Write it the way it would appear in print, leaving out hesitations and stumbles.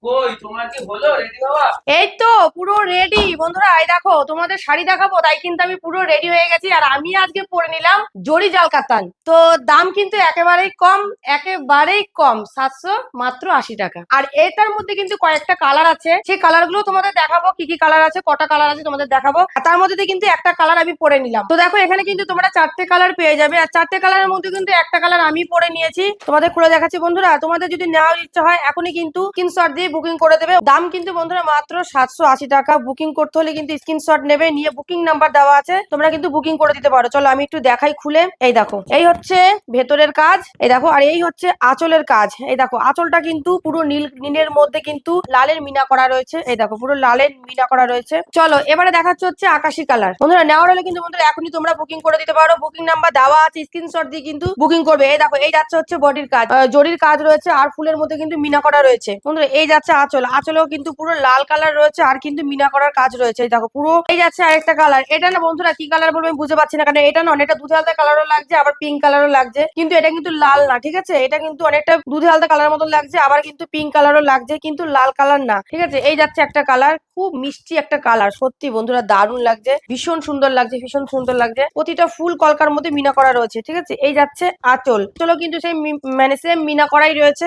কই তোমার কি হলো রেডি হওয়া? এই তো পুরো রেডি বন্ধুরা। এই দেখো তোমাদের শাড়ি দেখাবো, তাই কিন্তু আমি পুরো রেডি হয়ে গেছি। আর আমি আজকে পরে নিলাম জরি জাল কাতান। তো দাম কিন্তু একেবারেই কম, একেবারেই কম, 780 টাকা। আর এটার মধ্যে কিন্তু কয়েকটা কালার আছে, সেই কালার গুলো তোমাদের দেখাবো। কি কি কালার আছে, কটা কালার আছে তোমাদের দেখাবো। আর তার মধ্যে দিয়ে কিন্তু একটা কালার আমি পরে নিলাম। তো দেখো এখানে কিন্তু তোমরা চারটে কালার পেয়ে যাবে। আর চারটে কালারের মধ্যে কিন্তু একটা কালার আমি পরে নিয়েছি, তোমাদের খুলে দেখাচ্ছি বন্ধুরা। তোমাদের যদি নেওয়ার ইচ্ছা হয় এখনই কিন্তু স্ক্রিনশট দিয়ে বুকিং করে দেবে। দাম কিন্তু বন্ধুরা মাত্র 780 টাকা। বুকিং করতে হলে কিন্তু স্ক্রিনশট নেবে, নিয়ে বুকিং নাম্বার দেওয়া আছে, তোমরা কিন্তু বুকিং করে দিতে পারো। চলো আমি একটু দেখাই খুলে। এই দেখো, এই হচ্ছে ভেতরের কাজ, এই দেখো। আর এই হচ্ছে আঁচলের কাজ। এই দেখো আঁচলটা কিন্তু পুরো নীলের মধ্যে কিন্তু লালের মিনা করা রয়েছে। এই দেখো পুরো লালের মিনা করা রয়েছে। চলো এবারে দেখাচ্ছে হচ্ছে আকাশি কালার। বন্ধুরা নেওয়ার হলে কিন্তু বন্ধুরা এখনই তোমরা বুকিং করে দিতে পারো। বুকিং নাম্বার দেওয়া আছে, স্ক্রিনশট দিয়ে কিন্তু বুকিং করবে। এই দেখো এই যাচ্ছে হচ্ছে বডির কাজ, জরির কাজ রয়েছে, আর ফুলের মধ্যে কিন্তু মিনা করা রয়েছে। বন্ধুরা এই যাচ্ছে আঁচল, আঁচলেও কিন্তু পুরো লাল কালার রয়েছে, আর কিন্তু মিনা করার কাজ রয়েছে। এই দেখো পুরো এই যাচ্ছে আরেকটা কালার। এটা না বন্ধুরা কি কালার বলবো আমি বুঝতে পারছি না, কারণ এটা না অনেকটা দুধে হালকা কালারও লাগছে, আবার পিঙ্ক কালারও লাগছে। কিন্তু এটা কিন্তু লাল না, ঠিক আছে? এটা কিন্তু অনেকটা দুধে হালকা কালার মতন লাগছে, আবার কিন্তু পিঙ্ক কালারও লাগছে, কিন্তু লাল কালার না, ঠিক আছে? এই যাচ্ছে একটা কালার, খুব মিষ্টি একটা কালার। সত্যি বন্ধুরা দারুণ লাগছে, ভীষণ সুন্দর লাগছে, ভীষণ সুন্দর লাগছে। প্রতিটা ফুল কলকার মধ্যে মিনা করা রয়েছে, ঠিক আছে? এই যাচ্ছে আঁচল, চলো কিন্তু সেই মানে সেম মিনা করাই রয়েছে।